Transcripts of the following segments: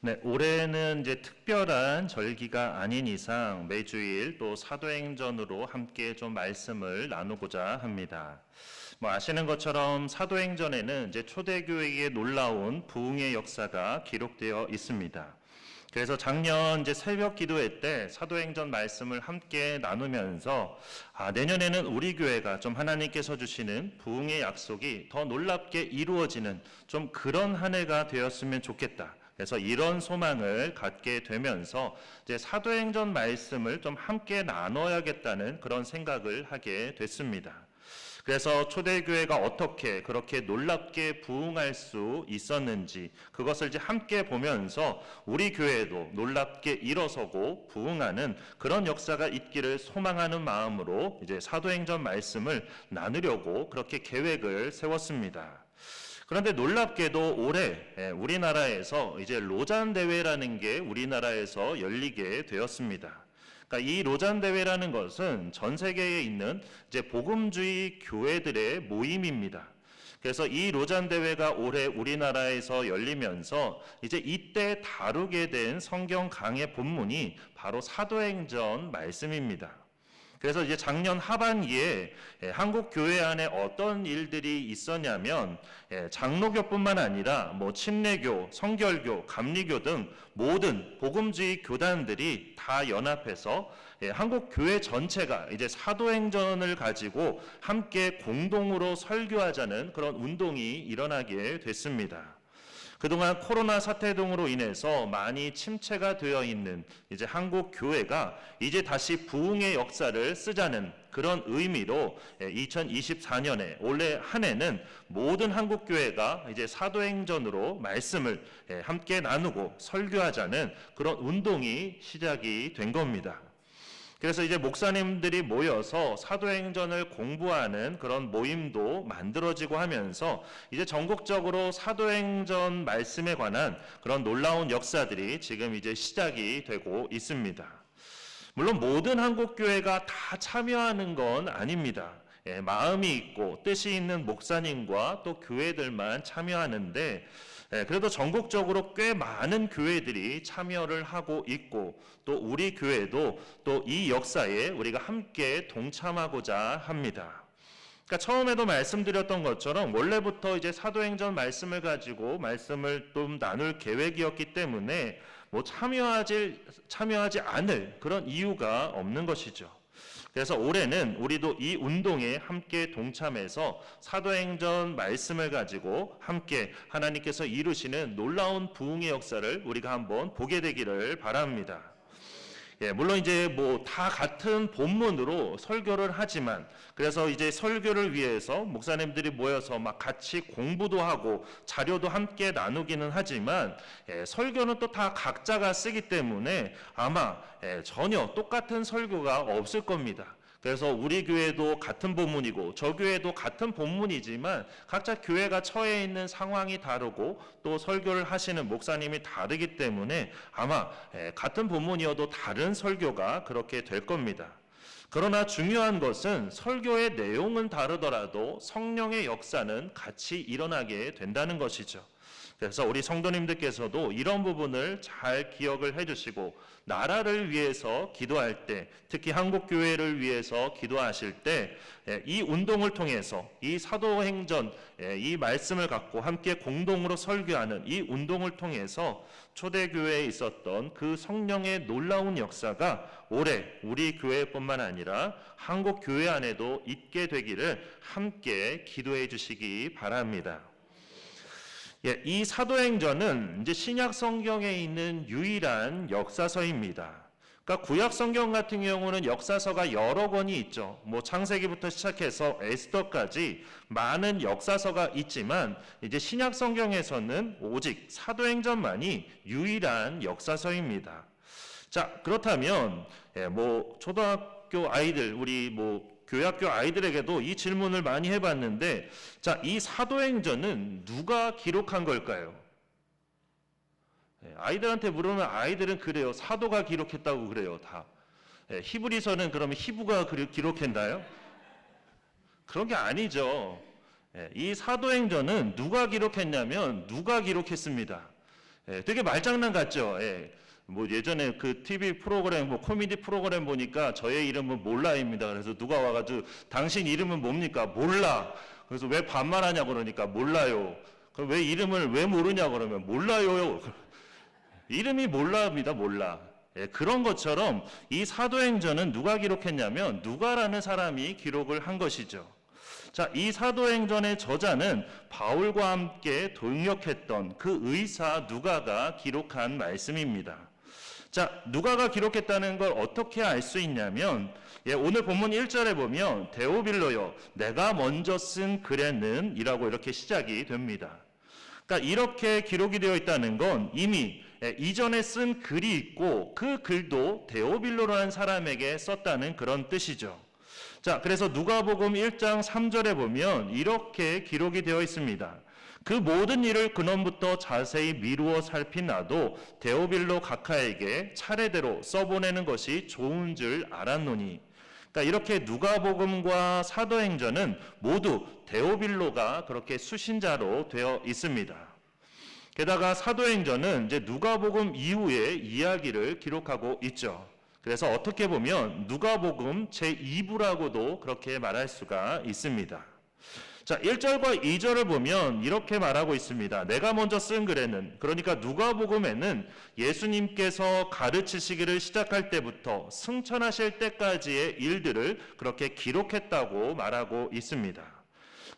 네, 올해는 이제 특별한 절기가 아닌 이상 매주일 또 사도행전으로 함께 좀 말씀을 나누고자 합니다. 아시는 것처럼 사도행전에는 이제 초대교회의 놀라운 부흥의 역사가 기록되어 있습니다. 그래서 작년 이제 새벽 기도회 때 사도행전 말씀을 함께 나누면서 내년에는 우리 교회가 좀 하나님께서 주시는 부흥의 약속이 더 놀랍게 이루어지는 좀 그런 한 해가 되었으면 좋겠다. 그래서 이런 소망을 갖게 되면서 이제 사도행전 말씀을 좀 함께 나눠야겠다는 그런 생각을 하게 됐습니다. 그래서 초대교회가 어떻게 그렇게 놀랍게 부흥할 수 있었는지 그것을 이제 함께 보면서 우리 교회도 놀랍게 일어서고 부흥하는 그런 역사가 있기를 소망하는 마음으로 이제 사도행전 말씀을 나누려고 그렇게 계획을 세웠습니다. 그런데 놀랍게도 올해 우리나라에서 이제 로잔 대회라는 게 우리나라에서 열리게 되었습니다. 그러니까 이 로잔 대회라는 것은 전 세계에 있는 이제 복음주의 교회들의 모임입니다. 그래서 이 로잔 대회가 올해 우리나라에서 열리면서 이제 이때 다루게 된 성경 강해 본문이 바로 사도행전 말씀입니다. 그래서 이제 작년 하반기에 한국 교회 안에 어떤 일들이 있었냐면 장로교뿐만 아니라 침례교, 성결교, 감리교 등 모든 복음주의 교단들이 다 연합해서 한국 교회 전체가 이제 사도행전을 가지고 함께 공동으로 설교하자는 그런 운동이 일어나게 됐습니다. 그동안 코로나 사태 등으로 인해서 많이 침체가 되어 있는 이제 한국 교회가 이제 다시 부흥의 역사를 쓰자는 그런 의미로 2024년에 올해 한 해는 모든 한국 교회가 이제 사도행전으로 말씀을 함께 나누고 설교하자는 그런 운동이 시작이 된 겁니다. 그래서 이제 목사님들이 모여서 사도행전을 공부하는 그런 모임도 만들어지고 하면서 이제 전국적으로 사도행전 말씀에 관한 그런 놀라운 역사들이 지금 이제 시작이 되고 있습니다. 물론 모든 한국 교회가 다 참여하는 건 아닙니다. 마음이 있고 뜻이 있는 목사님과 또 교회들만 참여하는데 그래도 전국적으로 꽤 많은 교회들이 참여를 하고 있고 또 우리 교회도 또 이 역사에 우리가 함께 동참하고자 합니다. 그러니까 처음에도 말씀드렸던 것처럼 원래부터 이제 사도행전 말씀을 가지고 말씀을 좀 나눌 계획이었기 때문에 참여하지 않을 그런 이유가 없는 것이죠. 그래서 올해는 우리도 이 운동에 함께 동참해서 사도행전 말씀을 가지고 함께 하나님께서 이루시는 놀라운 부흥의 역사를 우리가 한번 보게 되기를 바랍니다. 물론 이제 다 같은 본문으로 설교를 하지만 그래서 이제 설교를 위해서 목사님들이 모여서 막 같이 공부도 하고 자료도 함께 나누기는 하지만 설교는 또 다 각자가 쓰기 때문에 아마 전혀 똑같은 설교가 없을 겁니다. 그래서 우리 교회도 같은 본문이고 저 교회도 같은 본문이지만 각자 교회가 처해 있는 상황이 다르고 또 설교를 하시는 목사님이 다르기 때문에 아마 같은 본문이어도 다른 설교가 그렇게 될 겁니다. 그러나 중요한 것은 설교의 내용은 다르더라도 성령의 역사는 같이 일어나게 된다는 것이죠. 그래서 우리 성도님들께서도 이런 부분을 잘 기억을 해주시고 나라를 위해서 기도할 때 특히 한국교회를 위해서 기도하실 때 이 운동을 통해서 이 사도행전 이 말씀을 갖고 함께 공동으로 설교하는 이 운동을 통해서 초대교회에 있었던 그 성령의 놀라운 역사가 올해 우리 교회뿐만 아니라 한국교회 안에도 있게 되기를 함께 기도해 주시기 바랍니다. 이 사도행전은 이제 신약 성경에 있는 유일한 역사서입니다. 그러니까 구약 성경 같은 경우는 역사서가 여러 권이 있죠. 창세기부터 시작해서 에스더까지 많은 역사서가 있지만 이제 신약 성경에서는 오직 사도행전만이 유일한 역사서입니다. 자, 그렇다면 초등학교 아이들 우리 교회학교 아이들에게도 이 질문을 많이 해봤는데 자, 이 사도행전은 누가 기록한 걸까요? 아이들한테 물으면 아이들은 그래요. 사도가 기록했다고 그래요. 다. 히브리서는 그러면 히브가 기록했나요? 그런 게 아니죠. 이 사도행전은 누가 기록했냐면 누가 기록했습니다. 되게 말장난 같죠. 뭐 예전에 그 TV 프로그램, 뭐 코미디 프로그램 보니까 저의 이름은 몰라입니다. 그래서 누가 와가지고 당신 이름은 뭡니까? 몰라. 그래서 왜 반말하냐 그러니까 몰라요. 그럼 왜 이름을 왜 모르냐 그러면 몰라요. 이름이 몰라입니다. 몰라. 그런 것처럼 이 사도행전은 누가 기록했냐면 누가라는 사람이 기록을 한 것이죠. 자, 이 사도행전의 저자는 바울과 함께 동역했던 그 의사 누가가 기록한 말씀입니다. 자, 누가가 기록했다는 걸 어떻게 알 수 있냐면 오늘 본문 1절에 보면 데오빌로여 내가 먼저 쓴 글에는 이라고 이렇게 시작이 됩니다. 그러니까 이렇게 기록이 되어 있다는 건 이미 이전에 쓴 글이 있고 그 글도 데오빌로라는 사람에게 썼다는 그런 뜻이죠. 자, 그래서 누가복음 1장 3절에 보면 이렇게 기록이 되어 있습니다. 그 모든 일을 근원부터 자세히 미루어 살핀 나도 데오빌로 각하에게 차례대로 써보내는 것이 좋은 줄 알았노니. 그러니까 이렇게 누가복음과 사도행전은 모두 데오빌로가 그렇게 수신자로 되어 있습니다. 게다가 사도행전은 이제 누가복음 이후의 이야기를 기록하고 있죠. 그래서 어떻게 보면 누가복음 제2부라고도 그렇게 말할 수가 있습니다. 자, 1절과 2절을 보면 이렇게 말하고 있습니다. 내가 먼저 쓴 글에는, 그러니까 누가복음에는 예수님께서 가르치시기를 시작할 때부터 승천하실 때까지의 일들을 그렇게 기록했다고 말하고 있습니다.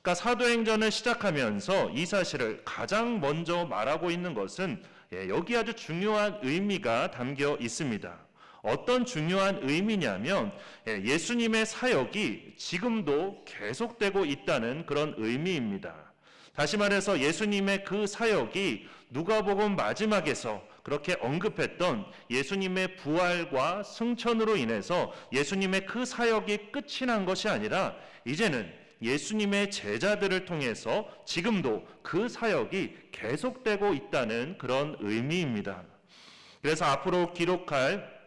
그러니까 사도행전을 시작하면서 이 사실을 가장 먼저 말하고 있는 것은 여기 아주 중요한 의미가 담겨 있습니다. 어떤 중요한 의미냐면 예수님의 사역이 지금도 계속되고 있다는 그런 의미입니다. 다시 말해서 예수님의 그 사역이 누가복음 마지막에서 그렇게 언급했던 예수님의 부활과 승천으로 인해서 예수님의 그 사역이 끝이 난 것이 아니라 이제는 예수님의 제자들을 통해서 지금도 그 사역이 계속되고 있다는 그런 의미입니다. 그래서 앞으로 기록할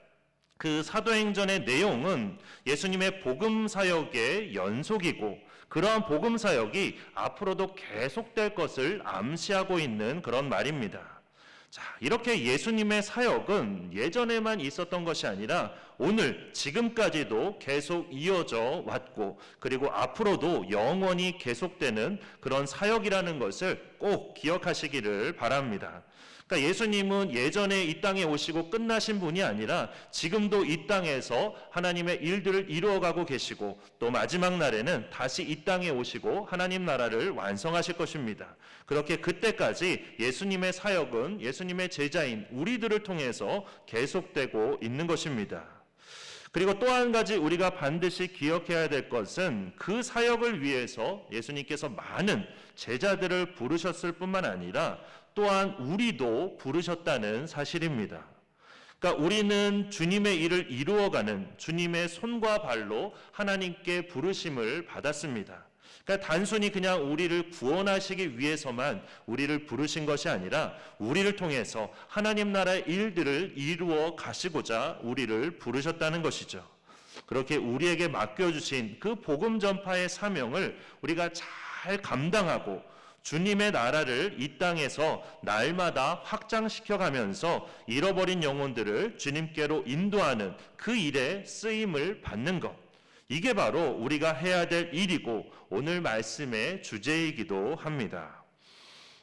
그 사도행전의 내용은 예수님의 복음 사역의 연속이고 그러한 복음 사역이 앞으로도 계속될 것을 암시하고 있는 그런 말입니다. 자, 이렇게 예수님의 사역은 예전에만 있었던 것이 아니라 오늘 지금까지도 계속 이어져 왔고 그리고 앞으로도 영원히 계속되는 그런 사역이라는 것을 꼭 기억하시기를 바랍니다. 그러니까 예수님은 예전에 이 땅에 오시고 끝나신 분이 아니라 지금도 이 땅에서 하나님의 일들을 이루어가고 계시고 또 마지막 날에는 다시 이 땅에 오시고 하나님 나라를 완성하실 것입니다. 그렇게 그때까지 예수님의 사역은 예수님의 제자인 우리들을 통해서 계속되고 있는 것입니다. 그리고 또 한 가지 우리가 반드시 기억해야 될 것은 그 사역을 위해서 예수님께서 많은 제자들을 부르셨을 뿐만 아니라 또한 우리도 부르셨다는 사실입니다. 그러니까 우리는 주님의 일을 이루어가는 주님의 손과 발로 하나님께 부르심을 받았습니다. 그러니까 단순히 그냥 우리를 구원하시기 위해서만 우리를 부르신 것이 아니라 우리를 통해서 하나님 나라의 일들을 이루어 가시고자 우리를 부르셨다는 것이죠. 그렇게 우리에게 맡겨주신 그 복음 전파의 사명을 우리가 잘 감당하고 주님의 나라를 이 땅에서 날마다 확장시켜 가면서 잃어버린 영혼들을 주님께로 인도하는 그 일에 쓰임을 받는 것. 이게 바로 우리가 해야 될 일이고 오늘 말씀의 주제이기도 합니다.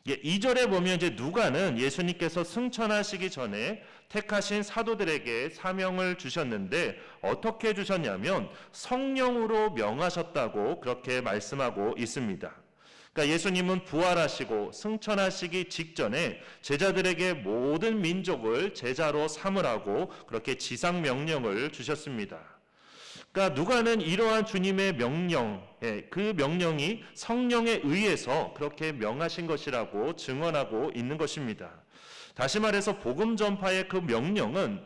2절에 보면 이제 누가는 예수님께서 승천하시기 전에 택하신 사도들에게 사명을 주셨는데 어떻게 주셨냐면 성령으로 명하셨다고 그렇게 말씀하고 있습니다. 그러니까 예수님은 부활하시고 승천하시기 직전에 제자들에게 모든 민족을 제자로 삼으라고 그렇게 지상 명령을 주셨습니다. 그러니까 누가는 이러한 주님의 명령, 그 명령이 성령에 의해서 그렇게 명하신 것이라고 증언하고 있는 것입니다. 다시 말해서 복음 전파의 그 명령은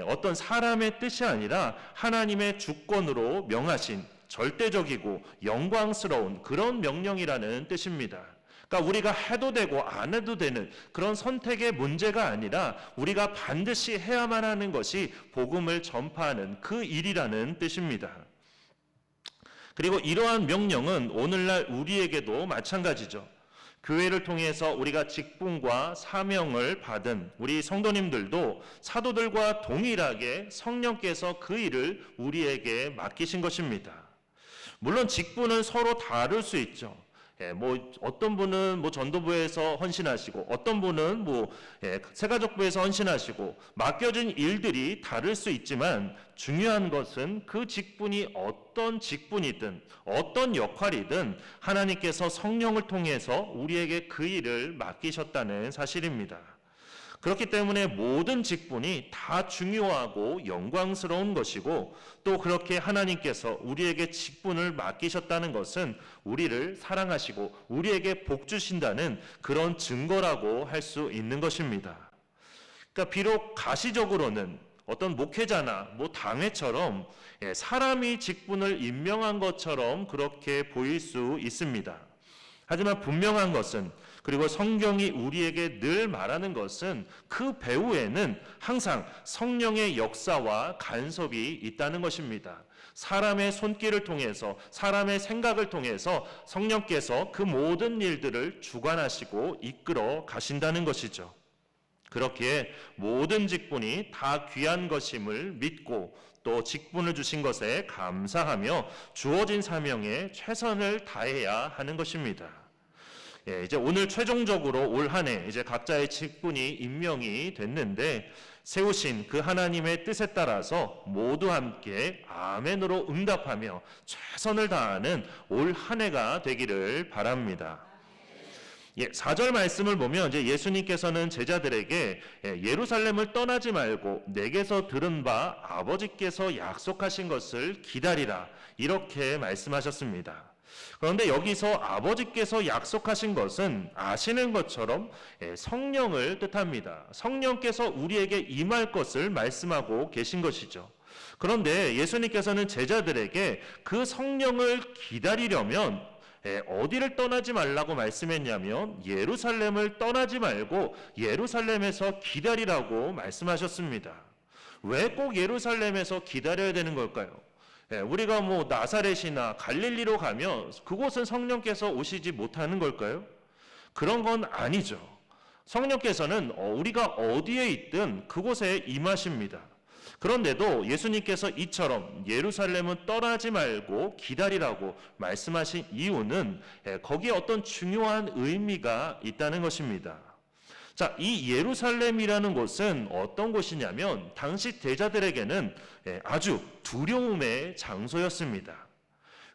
어떤 사람의 뜻이 아니라 하나님의 주권으로 명하신 절대적이고 영광스러운 그런 명령이라는 뜻입니다. 그러니까 우리가 해도 되고 안 해도 되는 그런 선택의 문제가 아니라 우리가 반드시 해야만 하는 것이 복음을 전파하는 그 일이라는 뜻입니다. 그리고 이러한 명령은 오늘날 우리에게도 마찬가지죠. 교회를 통해서 우리가 직분과 사명을 받은 우리 성도님들도 사도들과 동일하게 성령께서 그 일을 우리에게 맡기신 것입니다. 물론 직분은 서로 다를 수 있죠. 어떤 분은 전도부에서 헌신하시고, 어떤 분은 새가족부에서 헌신하시고, 맡겨진 일들이 다를 수 있지만 중요한 것은 그 직분이 어떤 직분이든 어떤 역할이든 하나님께서 성령을 통해서 우리에게 그 일을 맡기셨다는 사실입니다. 그렇기 때문에 모든 직분이 다 중요하고 영광스러운 것이고, 또 그렇게 하나님께서 우리에게 직분을 맡기셨다는 것은 우리를 사랑하시고 우리에게 복 주신다는 그런 증거라고 할 수 있는 것입니다. 그러니까 비록 가시적으로는 어떤 목회자나 당회처럼 사람이 직분을 임명한 것처럼 그렇게 보일 수 있습니다. 하지만 분명한 것은, 그리고 성경이 우리에게 늘 말하는 것은, 그 배후에는 항상 성령의 역사와 간섭이 있다는 것입니다. 사람의 손길을 통해서, 사람의 생각을 통해서 성령께서 그 모든 일들을 주관하시고 이끌어 가신다는 것이죠. 그렇기에 모든 직분이 다 귀한 것임을 믿고, 또 직분을 주신 것에 감사하며 주어진 사명에 최선을 다해야 하는 것입니다. 이제 오늘 최종적으로 올 한 해 이제 각자의 직분이 임명이 됐는데, 세우신 그 하나님의 뜻에 따라서 모두 함께 아멘으로 응답하며 최선을 다하는 올 한 해가 되기를 바랍니다. 4절 말씀을 보면 이제 예수님께서는 제자들에게 예루살렘을 떠나지 말고 내게서 들은 바 아버지께서 약속하신 것을 기다리라, 이렇게 말씀하셨습니다. 그런데 여기서 아버지께서 약속하신 것은 아시는 것처럼 성령을 뜻합니다. 성령께서 우리에게 임할 것을 말씀하고 계신 것이죠. 그런데 예수님께서는 제자들에게 그 성령을 기다리려면 어디를 떠나지 말라고 말씀했냐면 예루살렘을 떠나지 말고 예루살렘에서 기다리라고 말씀하셨습니다. 왜 꼭 예루살렘에서 기다려야 되는 걸까요? 우리가 나사렛이나 갈릴리로 가면 그곳은 성령께서 오시지 못하는 걸까요? 그런 건 아니죠. 성령께서는 우리가 어디에 있든 그곳에 임하십니다. 그런데도 예수님께서 이처럼 예루살렘은 떠나지 말고 기다리라고 말씀하신 이유는 거기에 어떤 중요한 의미가 있다는 것입니다. 자, 이 예루살렘이라는 곳은 어떤 곳이냐면 당시 제자들에게는 아주 두려움의 장소였습니다.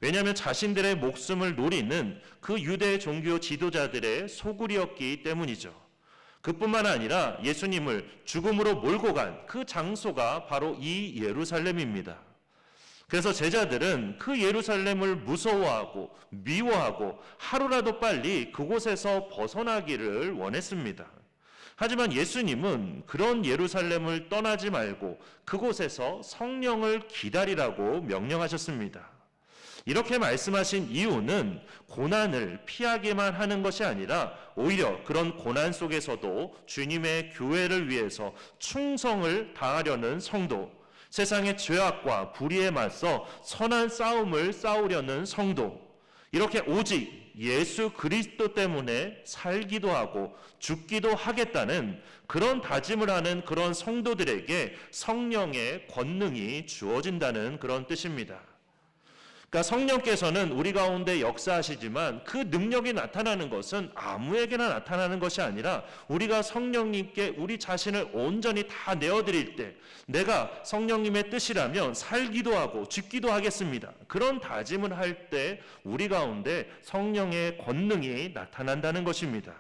왜냐하면 자신들의 목숨을 노리는 그 유대 종교 지도자들의 소굴이었기 때문이죠. 그뿐만 아니라 예수님을 죽음으로 몰고 간 그 장소가 바로 이 예루살렘입니다. 그래서 제자들은 그 예루살렘을 무서워하고 미워하고 하루라도 빨리 그곳에서 벗어나기를 원했습니다. 하지만 예수님은 그런 예루살렘을 떠나지 말고 그곳에서 성령을 기다리라고 명령하셨습니다. 이렇게 말씀하신 이유는 고난을 피하기만 하는 것이 아니라 오히려 그런 고난 속에서도 주님의 교회를 위해서 충성을 다하려는 성도, 세상의 죄악과 불의에 맞서 선한 싸움을 싸우려는 성도, 이렇게 오직 예수 그리스도 때문에 살기도 하고 죽기도 하겠다는 그런 다짐을 하는 그런 성도들에게 성령의 권능이 주어진다는 그런 뜻입니다. 그러니까 성령께서는 우리 가운데 역사하시지만 그 능력이 나타나는 것은 아무에게나 나타나는 것이 아니라 우리가 성령님께 우리 자신을 온전히 다 내어드릴 때, 내가 성령님의 뜻이라면 살기도 하고 죽기도 하겠습니다, 그런 다짐을 할 때 우리 가운데 성령의 권능이 나타난다는 것입니다.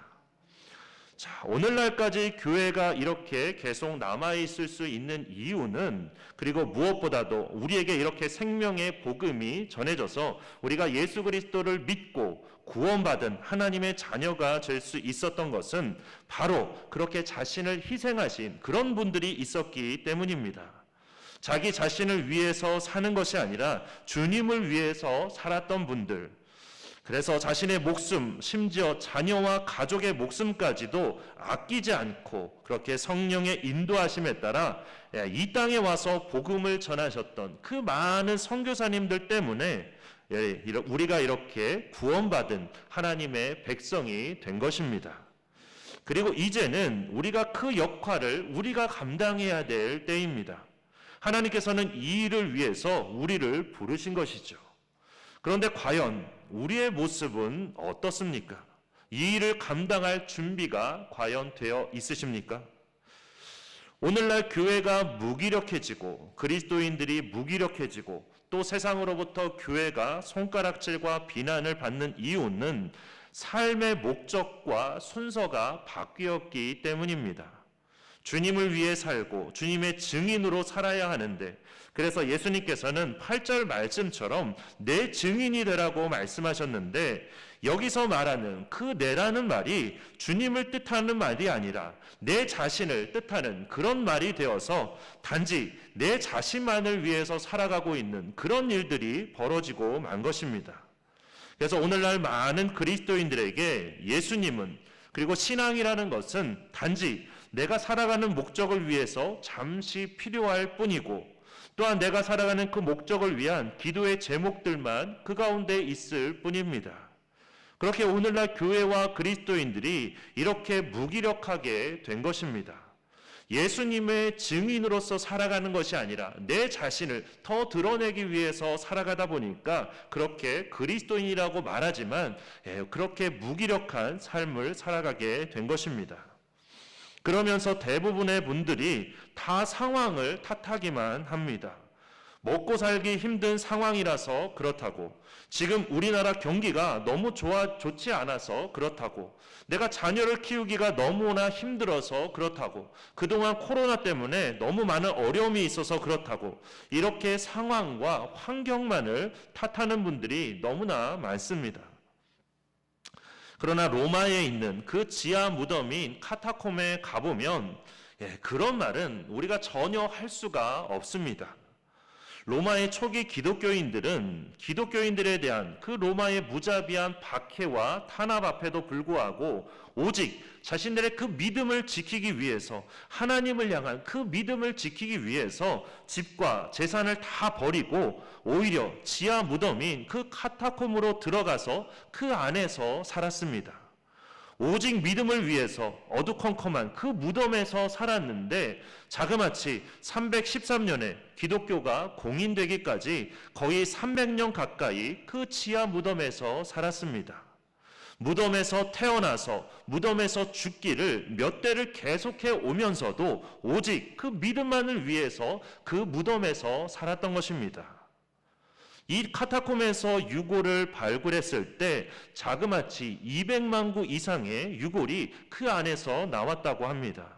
자, 오늘날까지 교회가 이렇게 계속 남아있을 수 있는 이유는, 그리고 무엇보다도 우리에게 이렇게 생명의 복음이 전해져서 우리가 예수 그리스도를 믿고 구원받은 하나님의 자녀가 될 수 있었던 것은 바로 그렇게 자신을 희생하신 그런 분들이 있었기 때문입니다. 자기 자신을 위해서 사는 것이 아니라 주님을 위해서 살았던 분들, 그래서 자신의 목숨, 심지어 자녀와 가족의 목숨까지도 아끼지 않고 그렇게 성령의 인도하심에 따라 이 땅에 와서 복음을 전하셨던 그 많은 선교사님들 때문에 우리가 이렇게 구원받은 하나님의 백성이 된 것입니다. 그리고 이제는 우리가 그 역할을 우리가 감당해야 될 때입니다. 하나님께서는 이 일을 위해서 우리를 부르신 것이죠. 그런데 과연 우리의 모습은 어떻습니까? 이 일을 감당할 준비가 과연 되어 있으십니까? 오늘날 교회가 무기력해지고 그리스도인들이 무기력해지고 또 세상으로부터 교회가 손가락질과 비난을 받는 이유는 삶의 목적과 순서가 바뀌었기 때문입니다. 주님을 위해 살고 주님의 증인으로 살아야 하는데, 그래서 예수님께서는 8절 말씀처럼 내 증인이 되라고 말씀하셨는데, 여기서 말하는 그 내라는 말이 주님을 뜻하는 말이 아니라 내 자신을 뜻하는 그런 말이 되어서 단지 내 자신만을 위해서 살아가고 있는 그런 일들이 벌어지고 만 것입니다. 그래서 오늘날 많은 그리스도인들에게 예수님은, 그리고 신앙이라는 것은 단지 내가 살아가는 목적을 위해서 잠시 필요할 뿐이고, 또한 내가 살아가는 그 목적을 위한 기도의 제목들만 그 가운데 있을 뿐입니다. 그렇게 오늘날 교회와 그리스도인들이 이렇게 무기력하게 된 것입니다. 예수님의 증인으로서 살아가는 것이 아니라 내 자신을 더 드러내기 위해서 살아가다 보니까 그렇게 그리스도인이라고 말하지만 그렇게 무기력한 삶을 살아가게 된 것입니다. 그러면서 대부분의 분들이 다 상황을 탓하기만 합니다. 먹고 살기 힘든 상황이라서 그렇다고, 지금 우리나라 경기가 너무 좋지 않아서 그렇다고, 내가 자녀를 키우기가 너무나 힘들어서 그렇다고, 그동안 코로나 때문에 너무 많은 어려움이 있어서 그렇다고, 이렇게 상황과 환경만을 탓하는 분들이 너무나 많습니다. 그러나 로마에 있는 그 지하 무덤인 카타콤에 가보면 그런 말은 우리가 전혀 할 수가 없습니다. 로마의 초기 기독교인들은 기독교인들에 대한 그 로마의 무자비한 박해와 탄압 앞에도 불구하고 오직 자신들의 그 믿음을 지키기 위해서, 하나님을 향한 그 믿음을 지키기 위해서 집과 재산을 다 버리고 오히려 지하 무덤인 그 카타콤으로 들어가서 그 안에서 살았습니다. 오직 믿음을 위해서 어두컴컴한 그 무덤에서 살았는데 자그마치 313년에 기독교가 공인되기까지 거의 300년 가까이 그 지하 무덤에서 살았습니다. 무덤에서 태어나서 무덤에서 죽기를 몇 대를 계속해 오면서도 오직 그 믿음만을 위해서 그 무덤에서 살았던 것입니다. 이 카타콤에서 유골을 발굴했을 때 자그마치 200만 구 이상의 유골이 그 안에서 나왔다고 합니다.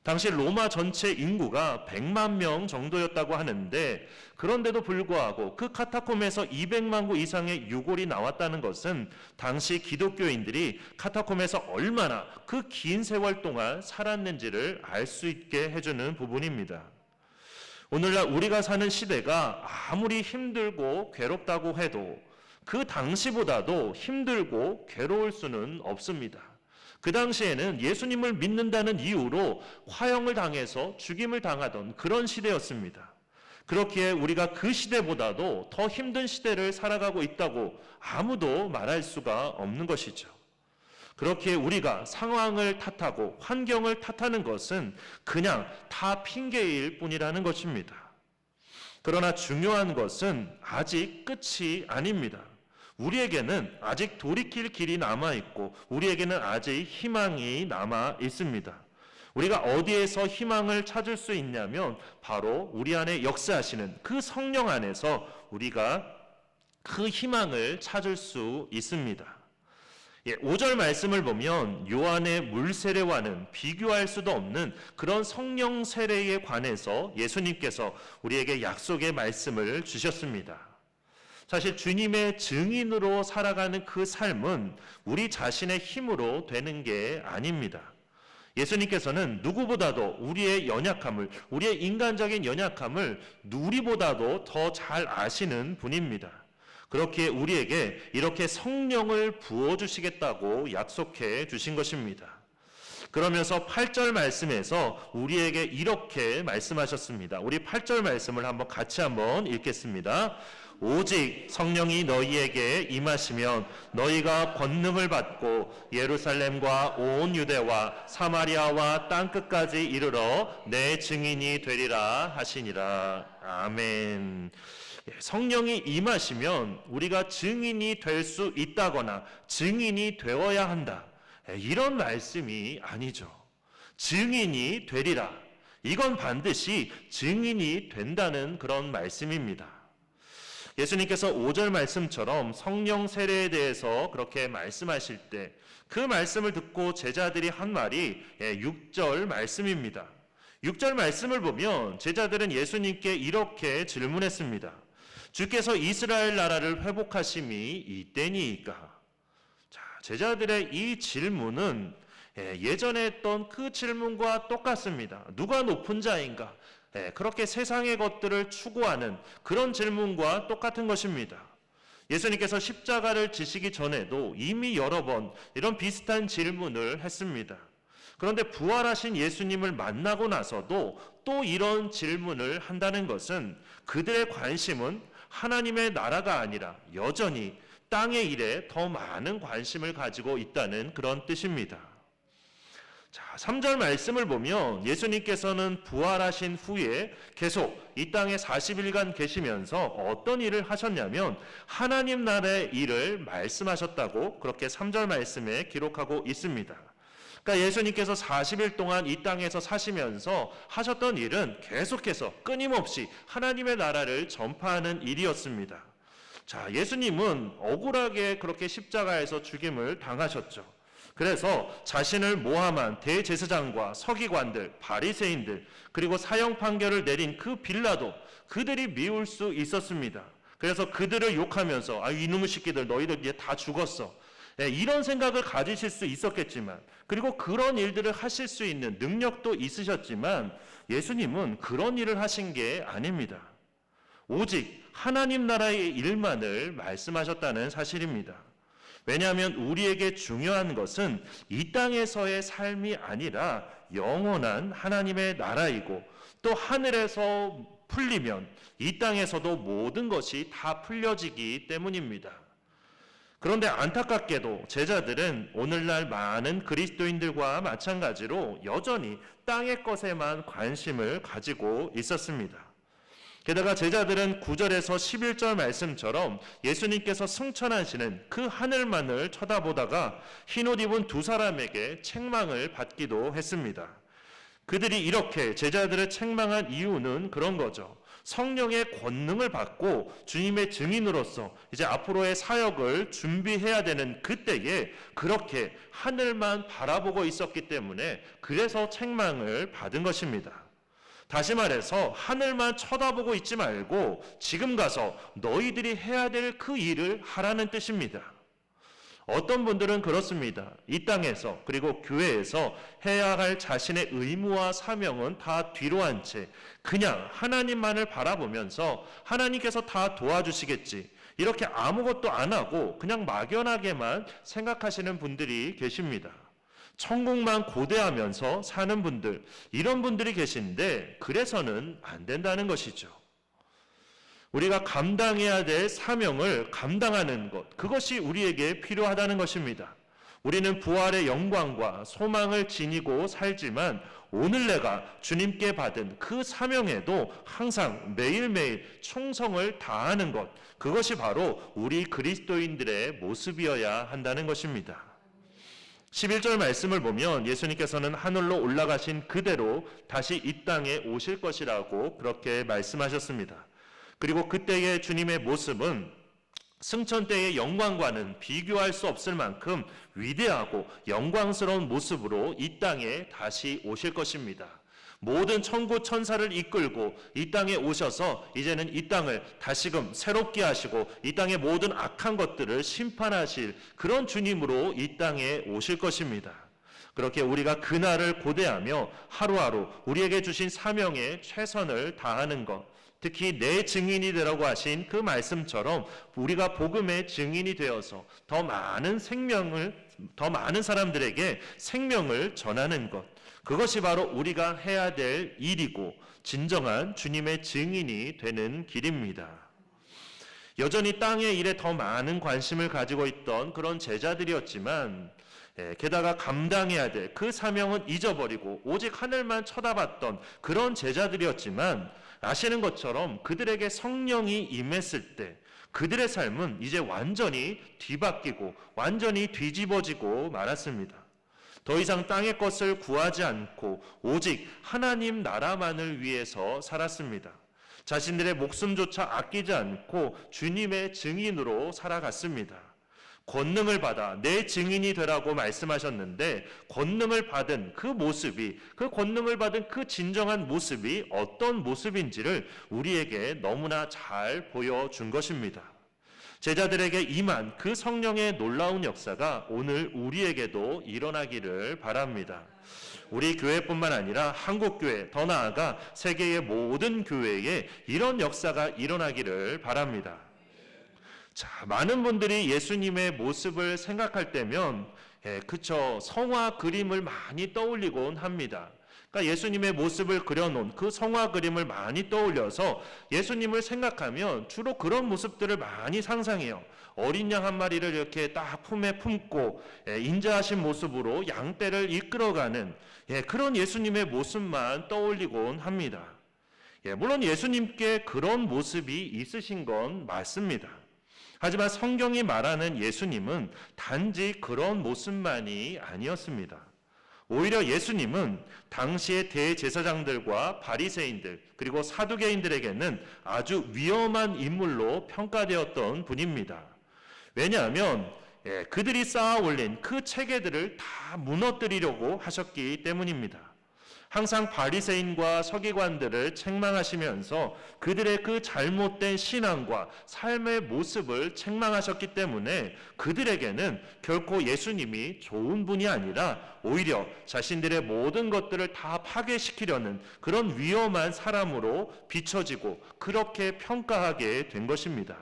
당시 로마 전체 인구가 100만 명 정도였다고 하는데, 그런데도 불구하고 그 카타콤에서 200만 구 이상의 유골이 나왔다는 것은 당시 기독교인들이 카타콤에서 얼마나 그 긴 세월 동안 살았는지를 알 수 있게 해주는 부분입니다. 오늘날 우리가 사는 시대가 아무리 힘들고 괴롭다고 해도 그 당시보다도 힘들고 괴로울 수는 없습니다. 그 당시에는 예수님을 믿는다는 이유로 화형을 당해서 죽임을 당하던 그런 시대였습니다. 그렇기에 우리가 그 시대보다도 더 힘든 시대를 살아가고 있다고 아무도 말할 수가 없는 것이죠. 그렇기에 우리가 상황을 탓하고 환경을 탓하는 것은 그냥 다 핑계일 뿐이라는 것입니다. 그러나 중요한 것은 아직 끝이 아닙니다. 우리에게는 아직 돌이킬 길이 남아있고 우리에게는 아직 희망이 남아 있습니다. 우리가 어디에서 희망을 찾을 수 있냐면 바로 우리 안에 역사하시는 그 성령 안에서 우리가 그 희망을 찾을 수 있습니다. 5절 말씀을 보면 요한의 물 세례와는 비교할 수도 없는 그런 성령 세례에 관해서 예수님께서 우리에게 약속의 말씀을 주셨습니다. 사실 주님의 증인으로 살아가는 그 삶은 우리 자신의 힘으로 되는 게 아닙니다. 예수님께서는 누구보다도 우리의 연약함을, 우리의 인간적인 연약함을 우리보다도 더 잘 아시는 분입니다. 그렇기에 우리에게 이렇게 성령을 부어주시겠다고 약속해 주신 것입니다. 그러면서 8절 말씀에서 우리에게 이렇게 말씀하셨습니다. 우리 8절 말씀을 같이 읽겠습니다. 오직 성령이 너희에게 임하시면 너희가 권능을 받고 예루살렘과 온 유대와 사마리아와 땅끝까지 이르러 내 증인이 되리라 하시니라. 아멘. 성령이 임하시면 우리가 증인이 될 수 있다거나 증인이 되어야 한다, 이런 말씀이 아니죠. 증인이 되리라, 이건 반드시 증인이 된다는 그런 말씀입니다. 예수님께서 5절 말씀처럼 성령 세례에 대해서 그렇게 말씀하실 때 그 말씀을 듣고 제자들이 한 말이 6절 말씀입니다. 6절 말씀을 보면 제자들은 예수님께 이렇게 질문했습니다. 주께서 이스라엘 나라를 회복하심이 이때니이까? 자, 제자들의 이 질문은 예전에 했던 그 질문과 똑같습니다. 누가 높은 자인가? 그렇게 세상의 것들을 추구하는 그런 질문과 똑같은 것입니다. 예수님께서 십자가를 지시기 전에도 이미 여러 번 이런 비슷한 질문을 했습니다. 그런데 부활하신 예수님을 만나고 나서도 또 이런 질문을 한다는 것은 그들의 관심은 하나님의 나라가 아니라 여전히 땅의 일에 더 많은 관심을 가지고 있다는 그런 뜻입니다. 자, 3절 말씀을 보면 예수님께서는 부활하신 후에 계속 이 땅에 40일간 계시면서 어떤 일을 하셨냐면 하나님 나라의 일을 말씀하셨다고 그렇게 3절 말씀에 기록하고 있습니다. 그러니까 예수님께서 40일 동안 이 땅에서 사시면서 하셨던 일은 계속해서 끊임없이 하나님의 나라를 전파하는 일이었습니다. 자, 예수님은 억울하게 그렇게 십자가에서 죽임을 당하셨죠. 그래서 자신을 모함한 대제사장과 서기관들, 바리새인들, 그리고 사형 판결을 내린 그 빌라도 그들이 미울 수 있었습니다. 그래서 그들을 욕하면서 이놈의 새끼들 너희들 이제 다 죽었어, 이런 생각을 가지실 수 있었겠지만, 그리고 그런 일들을 하실 수 있는 능력도 있으셨지만 예수님은 그런 일을 하신 게 아닙니다. 오직 하나님 나라의 일만을 말씀하셨다는 사실입니다. 왜냐하면 우리에게 중요한 것은 이 땅에서의 삶이 아니라 영원한 하나님의 나라이고, 또 하늘에서 풀리면 이 땅에서도 모든 것이 다 풀려지기 때문입니다. 그런데 안타깝게도 제자들은 오늘날 많은 그리스도인들과 마찬가지로 여전히 땅의 것에만 관심을 가지고 있었습니다. 게다가 제자들은 9절에서 11절 말씀처럼 예수님께서 승천하시는 그 하늘만을 쳐다보다가 흰옷 입은 두 사람에게 책망을 받기도 했습니다. 그들이 이렇게 제자들을 책망한 이유는 그런 거죠. 성령의 권능을 받고 주님의 증인으로서 이제 앞으로의 사역을 준비해야 되는 그때에 그렇게 하늘만 바라보고 있었기 때문에 그래서 책망을 받은 것입니다. 다시 말해서 하늘만 쳐다보고 있지 말고 지금 가서 너희들이 해야 될 그 일을 하라는 뜻입니다. 어떤 분들은 그렇습니다. 이 땅에서 그리고 교회에서 해야 할 자신의 의무와 사명은 다 뒤로 한 채 그냥 하나님만을 바라보면서 하나님께서 다 도와주시겠지, 이렇게 아무것도 안 하고 그냥 막연하게만 생각하시는 분들이 계십니다. 천국만 고대하면서 사는 분들, 이런 분들이 계신데 그래서는 안 된다는 것이죠. 우리가 감당해야 될 사명을 감당하는 것, 그것이 우리에게 필요하다는 것입니다. 우리는 부활의 영광과 소망을 지니고 살지만 오늘 내가 주님께 받은 그 사명에도 항상 매일매일 충성을 다하는 것, 그것이 바로 우리 그리스도인들의 모습이어야 한다는 것입니다. 11절 말씀을 보면 예수님께서는 하늘로 올라가신 그대로 다시 이 땅에 오실 것이라고 그렇게 말씀하셨습니다. 그리고 그때의 주님의 모습은 승천 때의 영광과는 비교할 수 없을 만큼 위대하고 영광스러운 모습으로 이 땅에 다시 오실 것입니다. 모든 천구 천사를 이끌고 이 땅에 오셔서 이제는 이 땅을 다시금 새롭게 하시고 이 땅의 모든 악한 것들을 심판하실 그런 주님으로 이 땅에 오실 것입니다. 그렇게 우리가 그날을 고대하며 하루하루 우리에게 주신 사명에 최선을 다하는 것, 특히 내 증인이 되라고 하신 그 말씀처럼 우리가 복음의 증인이 되어서 더 많은 사람들에게 생명을 전하는 것, 그것이 바로 우리가 해야 될 일이고 진정한 주님의 증인이 되는 길입니다. 여전히 땅의 일에 더 많은 관심을 가지고 있던 그런 제자들이었지만 게다가 감당해야 될 그 사명은 잊어버리고 오직 하늘만 쳐다봤던 그런 제자들이었지만 아시는 것처럼 그들에게 성령이 임했을 때 그들의 삶은 이제 완전히 뒤바뀌고 완전히 뒤집어지고 말았습니다. 더 이상 땅의 것을 구하지 않고 오직 하나님 나라만을 위해서 살았습니다. 자신들의 목숨조차 아끼지 않고 주님의 증인으로 살아갔습니다. 권능을 받아 내 증인이 되라고 말씀하셨는데 권능을 받은 그 모습이, 그 권능을 받은 그 진정한 모습이 어떤 모습인지를 우리에게 너무나 잘 보여준 것입니다. 제자들에게 임한 그 성령의 놀라운 역사가 오늘 우리에게도 일어나기를 바랍니다. 우리 교회뿐만 아니라 한국교회, 더 나아가 세계의 모든 교회에 이런 역사가 일어나기를 바랍니다. 자, 많은 분들이 예수님의 모습을 생각할 때면 그쵸, 성화 그림을 많이 떠올리곤 합니다. 그러니까 예수님의 모습을 그려놓은 그 성화 그림을 많이 떠올려서 예수님을 생각하면 주로 그런 모습들을 많이 상상해요. 어린 양 한 마리를 이렇게 딱 품에 품고 인자하신 모습으로 양떼를 이끌어가는 그런 예수님의 모습만 떠올리곤 합니다. 물론 예수님께 그런 모습이 있으신 건 맞습니다. 하지만 성경이 말하는 예수님은 단지 그런 모습만이 아니었습니다. 오히려 예수님은 당시의 대제사장들과 바리새인들 그리고 사두개인들에게는 아주 위험한 인물로 평가되었던 분입니다. 왜냐하면 그들이 쌓아 올린 그 체계들을 다 무너뜨리려고 하셨기 때문입니다. 항상 바리새인과 서기관들을 책망하시면서 그들의 그 잘못된 신앙과 삶의 모습을 책망하셨기 때문에 그들에게는 결코 예수님이 좋은 분이 아니라 오히려 자신들의 모든 것들을 다 파괴시키려는 그런 위험한 사람으로 비춰지고 그렇게 평가하게 된 것입니다.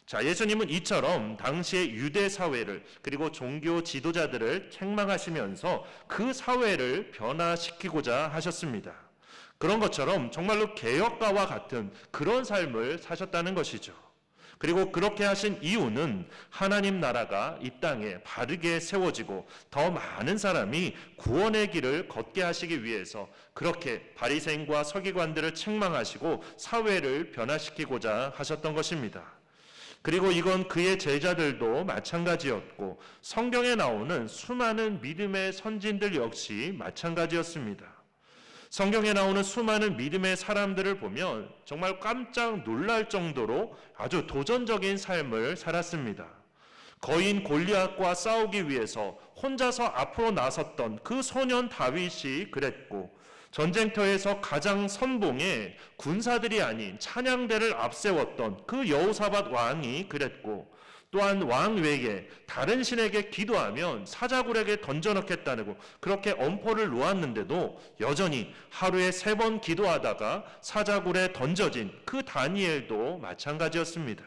자, 예수님은 이처럼 당시의 유대 사회를 그리고 종교 지도자들을 책망하시면서 그 사회를 변화시키고자 하셨습니다. 그런 것처럼 정말로 개혁가와 같은 그런 삶을 사셨다는 것이죠. 그리고 그렇게 하신 이유는 하나님 나라가 이 땅에 바르게 세워지고 더 많은 사람이 구원의 길을 걷게 하시기 위해서 그렇게 바리새인과 서기관들을 책망하시고 사회를 변화시키고자 하셨던 것입니다. 그리고 이건 그의 제자들도 마찬가지였고 성경에 나오는 수많은 믿음의 선진들 역시 마찬가지였습니다. 성경에 나오는 수많은 믿음의 사람들을 보면 정말 깜짝 놀랄 정도로 아주 도전적인 삶을 살았습니다. 거인 골리앗과 싸우기 위해서 혼자서 앞으로 나섰던 그 소년 다윗이 그랬고 전쟁터에서 가장 선봉에 군사들이 아닌 찬양대를 앞세웠던 그 여호사밧 왕이 그랬고 또한 왕 외에 다른 신에게 기도하면 사자굴에게 던져넣겠다고 그렇게 엄포를 놓았는데도 여전히 하루에 3번 기도하다가 사자굴에 던져진 그 다니엘도 마찬가지였습니다.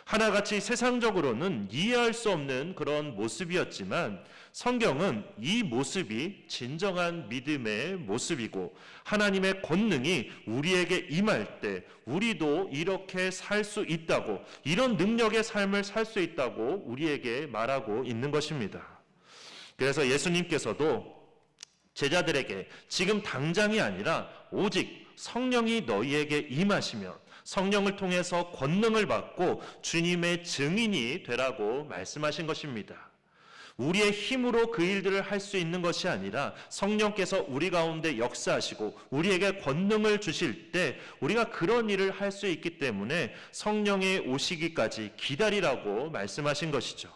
하나같이 세상적으로는 이해할 수 없는 그런 모습이었지만 성경은 이 모습이 진정한 믿음의 모습이고 하나님의 권능이 우리에게 임할 때 우리도 이렇게 살 수 있다고, 이런 능력의 삶을 살 수 있다고 우리에게 말하고 있는 것입니다. 그래서 예수님께서도 제자들에게 지금 당장이 아니라 오직 성령이 너희에게 임하시면 성령을 통해서 권능을 받고 주님의 증인이 되라고 말씀하신 것입니다. 우리의 힘으로 그 일들을 할 수 있는 것이 아니라 성령께서 우리 가운데 역사하시고 우리에게 권능을 주실 때 우리가 그런 일을 할 수 있기 때문에 성령의 오시기까지 기다리라고 말씀하신 것이죠.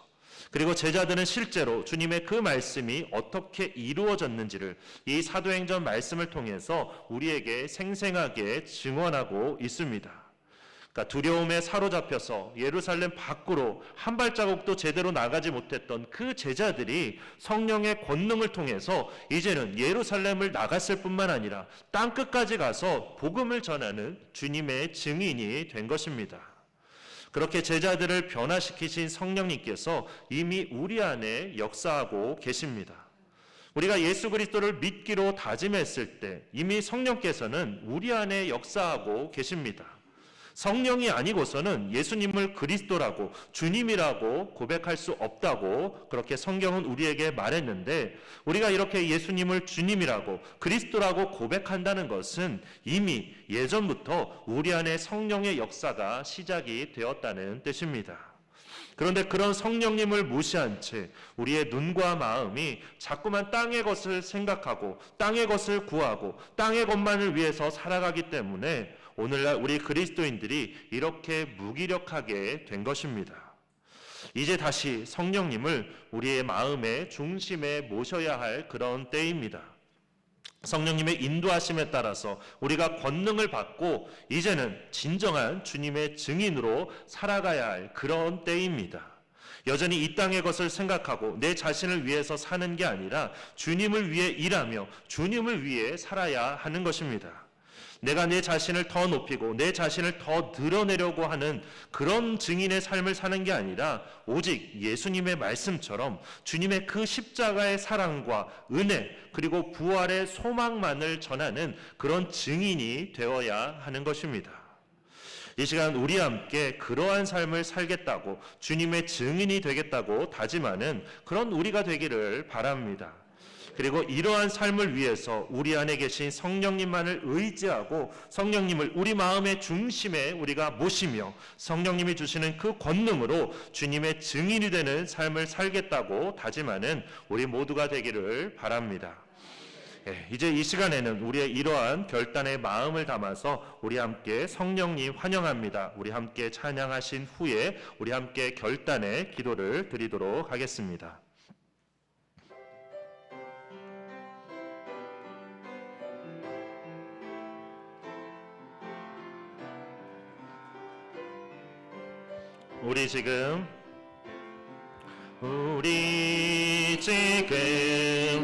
그리고 제자들은 실제로 주님의 그 말씀이 어떻게 이루어졌는지를 이 사도행전 말씀을 통해서 우리에게 생생하게 증언하고 있습니다. 그러니까 두려움에 사로잡혀서 예루살렘 밖으로 한 발자국도 제대로 나가지 못했던 그 제자들이 성령의 권능을 통해서 이제는 예루살렘을 나갔을 뿐만 아니라 땅끝까지 가서 복음을 전하는 주님의 증인이 된 것입니다. 그렇게 제자들을 변화시키신 성령님께서 이미 우리 안에 역사하고 계십니다. 우리가 예수 그리스도를 믿기로 다짐했을 때 이미 성령께서는 우리 안에 역사하고 계십니다. 성령이 아니고서는 예수님을 그리스도라고 주님이라고 고백할 수 없다고 그렇게 성경은 우리에게 말했는데, 우리가 이렇게 예수님을 주님이라고 그리스도라고 고백한다는 것은 이미 예전부터 우리 안에 성령의 역사가 시작이 되었다는 뜻입니다. 그런데 그런 성령님을 무시한 채 우리의 눈과 마음이 자꾸만 땅의 것을 생각하고 땅의 것을 구하고 땅의 것만을 위해서 살아가기 때문에 오늘날 우리 그리스도인들이 이렇게 무기력하게 된 것입니다. 이제 다시 성령님을 우리의 마음의 중심에 모셔야 할 그런 때입니다. 성령님의 인도하심에 따라서 우리가 권능을 받고 이제는 진정한 주님의 증인으로 살아가야 할 그런 때입니다. 여전히 이 땅의 것을 생각하고 내 자신을 위해서 사는 게 아니라 주님을 위해 일하며 주님을 위해 살아야 하는 것입니다. 내가 내 자신을 더 높이고 내 자신을 더 드러내려고 하는 그런 증인의 삶을 사는 게 아니라 오직 예수님의 말씀처럼 주님의 그 십자가의 사랑과 은혜 그리고 부활의 소망만을 전하는 그런 증인이 되어야 하는 것입니다. 이 시간 우리 함께 그러한 삶을 살겠다고 주님의 증인이 되겠다고 다짐하는 그런 우리가 되기를 바랍니다. 그리고 이러한 삶을 위해서 우리 안에 계신 성령님만을 의지하고 성령님을 우리 마음의 중심에 우리가 모시며 성령님이 주시는 그 권능으로 주님의 증인이 되는 삶을 살겠다고 다짐하는 우리 모두가 되기를 바랍니다. 이제 이 시간에는 우리의 이러한 결단의 마음을 담아서 우리 함께 성령님 환영합니다. 우리 함께 찬양하신 후에 우리 함께 결단의 기도를 드리도록 하겠습니다. 우리 지금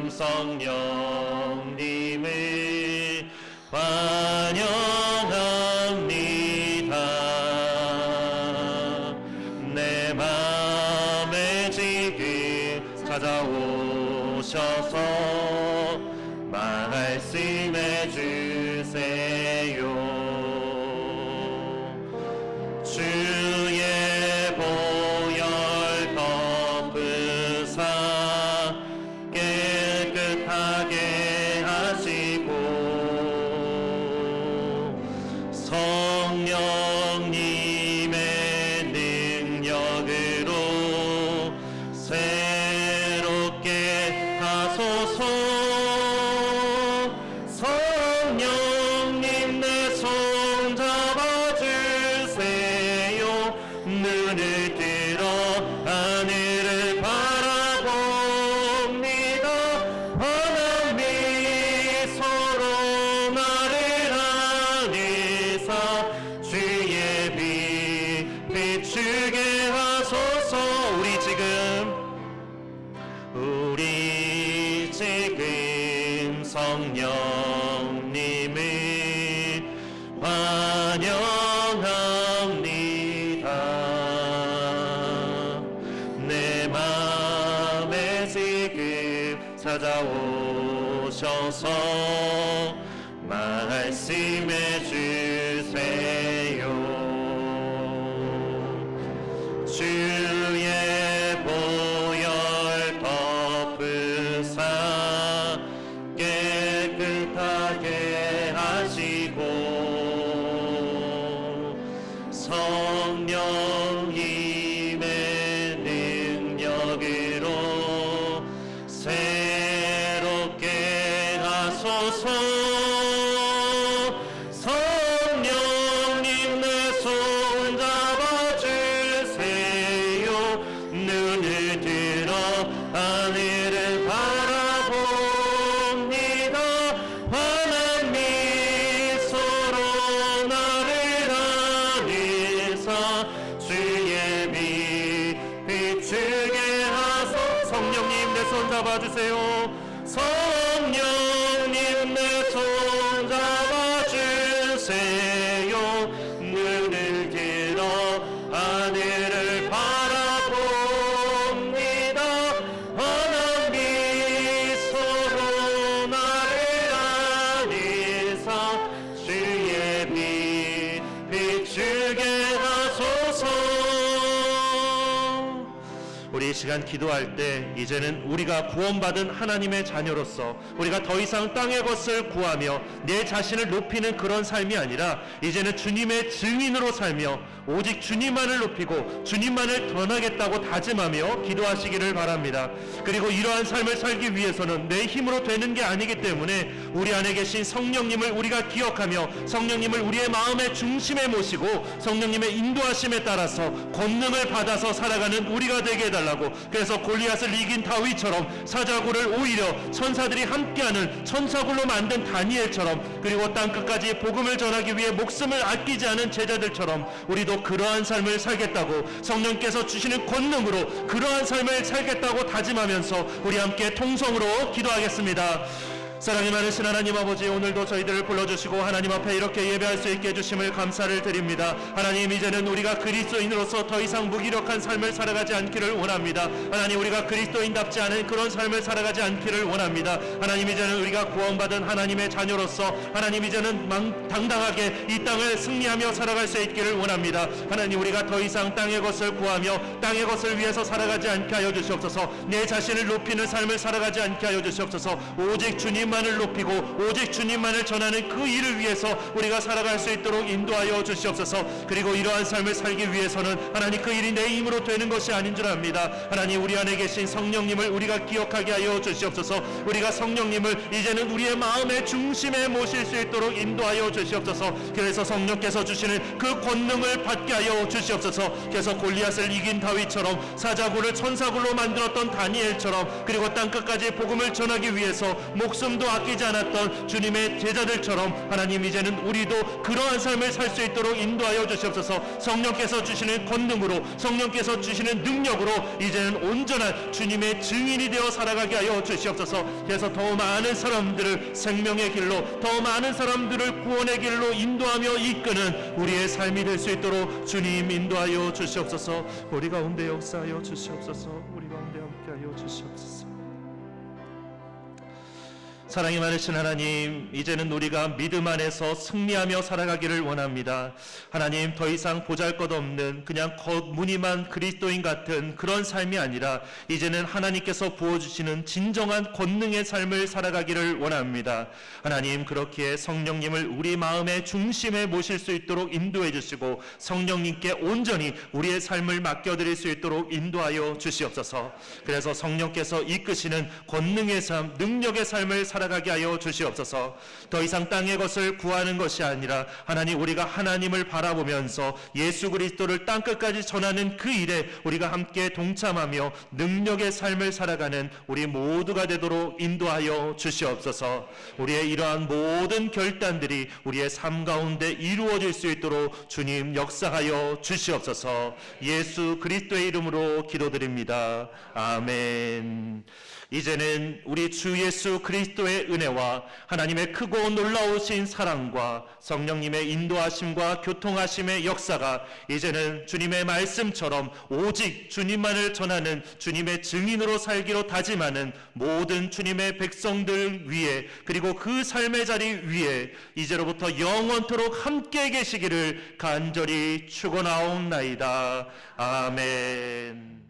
성령님을 환영합니다. 내 맘에 지금 찾아오셔서 말씀해 주세요. 주의 보혈 덮으사 깨끗하게 하시고 성령님의 능력으로 새롭게 하소서. 성령님 내 손 잡아주세요. 눈을 들어 하늘을 바라봅니다. 환한 미소로 나를 안으사 주의 빛 비추게 하소서. 우리 지금 성령님을 환영합니다. 내 맘에 지금 찾아오셔서 말씀해 주세요. 주의 보혈 덮으사 깨끗하게 하시고 성령님의 능력으로 새롭게 하소서. 성령님 내 손 잡아주세요. 눈을 들어 하늘을 바라봅니다. 환한 미소로 나를 안으사 주의 빛 비추게 하소서. 성령님 내 손 잡아주세요. 성령님 내 손 잡아주세요. 눈을 들어 하늘을 바라봅니다. 환한 미소로 나를 안으사 주의 빛 비추게 시간 기도할 때 이제는 우리가 구원받은 하나님의 자녀로서 우리가 더 이상 땅의 것을 구하며 내 자신을 높이는 그런 삶이 아니라 이제는 주님의 증인으로 살며 오직 주님만을 높이고 주님만을 전하겠다고 다짐하며 기도하시기를 바랍니다. 그리고 이러한 삶을 살기 위해서는 내 힘으로 되는 게 아니기 때문에 우리 안에 계신 성령님을 우리가 기억하며 성령님을 우리의 마음의 중심에 모시고 성령님의 인도하심에 따라서 권능을 받아서 살아가는 우리가 되게 해달라고. 그래서 골리앗을 이긴 다윗처럼 사자굴을 오히려 천사들이 함께하는 천사굴로 만든 다니엘처럼, 그리고 땅끝까지 복음을 전하기 위해 목숨을 아끼지 않은 제자들처럼 우리도 그러한 삶을 살겠다고, 성령께서 주시는 권능으로 그러한 삶을 살겠다고 다짐하면서 우리 함께 통성으로 기도하겠습니다. 사랑이 많으신 하나님 아버지, 오늘도 저희들을 불러주시고 하나님 앞에 이렇게 예배할 수 있게 해주심을 감사를 드립니다. 하나님, 이제는 우리가 그리스도인으로서 더 이상 무기력한 삶을 살아가지 않기를 원합니다. 하나님, 우리가 그리스도인답지 않은 그런 삶을 살아가지 않기를 원합니다. 하나님, 이제는 우리가 구원받은 하나님의 자녀로서 하나님, 이제는 당당하게 이 땅을 승리하며 살아갈 수 있기를 원합니다. 하나님, 우리가 더 이상 땅의 것을 구하며 땅의 것을 위해서 살아가지 않게 하여 주시옵소서. 내 자신을 높이는 삶을 살아가지 않게 하여 주시옵소서. 오직 주님 주님만을 높이고 오직 주님만을 전하는 그 일을 위해서 우리가 살아갈 수 있도록 인도하여 주시옵소서. 그리고 이러한 삶을 살기 위해서는 하나님, 그 일이 내 힘으로 되는 것이 아닌 줄 압니다. 하나님, 우리 안에 계신 성령님을 우리가 기억하게 하여 주시옵소서. 우리가 성령님을 이제는 우리의 마음의 중심에 모실 수 있도록 인도하여 주시옵소서. 그래서 성령께서 주시는 그 권능을 받게 하여 주시옵소서. 그래서 골리앗을 이긴 다윗처럼, 사자굴을 천사굴로 만들었던 다니엘처럼, 그리고 땅끝까지 복음을 전하기 위해서 목숨도 아끼지 않았던 주님의 제자들처럼 하나님, 이제는 우리도 그러한 삶을 살 수 있도록 인도하여 주시옵소서. 성령께서 주시는 권능으로, 성령께서 주시는 능력으로 이제는 온전한 주님의 증인이 되어 살아가게 하여 주시옵소서. 그래서 더 많은 사람들을 생명의 길로, 더 많은 사람들을 구원의 길로 인도하며 이끄는 우리의 삶이 될 수 있도록 주님 인도하여 주시옵소서. 우리 가운데 역사하여 주시옵소서. 우리 가운데 함께하여 주시옵소서. 사랑이 많으신 하나님, 이제는 우리가 믿음 안에서 승리하며 살아가기를 원합니다. 하나님, 더 이상 보잘것없는 그냥 겉무늬만 그리스도인 같은 그런 삶이 아니라 이제는 하나님께서 부어주시는 진정한 권능의 삶을 살아가기를 원합니다. 하나님, 그렇기에 성령님을 우리 마음의 중심에 모실 수 있도록 인도해 주시고 성령님께 온전히 우리의 삶을 맡겨드릴 수 있도록 인도하여 주시옵소서. 그래서 성령께서 이끄시는 권능의 삶, 능력의 삶을 살아가게 하여 주시옵소서. 더 이상 땅의 것을 구하는 것이 아니라 하나님, 우리가 하나님을 바라보면서 예수 그리스도를 땅끝까지 전하는 그 일에 우리가 함께 동참하며 능력의 삶을 살아가는 우리 모두가 되도록 인도하여 주시옵소서. 우리의 이러한 모든 결단들이 우리의 삶 가운데 이루어질 수 있도록 주님 역사하여 주시옵소서. 예수 그리스도의 이름으로 기도드립니다. 아멘. 이제는 우리 주 예수 그리스도의 은혜와 하나님의 크고 놀라우신 사랑과 성령님의 인도하심과 교통하심의 역사가 이제는 주님의 말씀처럼 오직 주님만을 전하는 주님의 증인으로 살기로 다짐하는 모든 주님의 백성들 위에, 그리고 그 삶의 자리 위에 이제로부터 영원토록 함께 계시기를 간절히 축원하옵나이다. 아멘.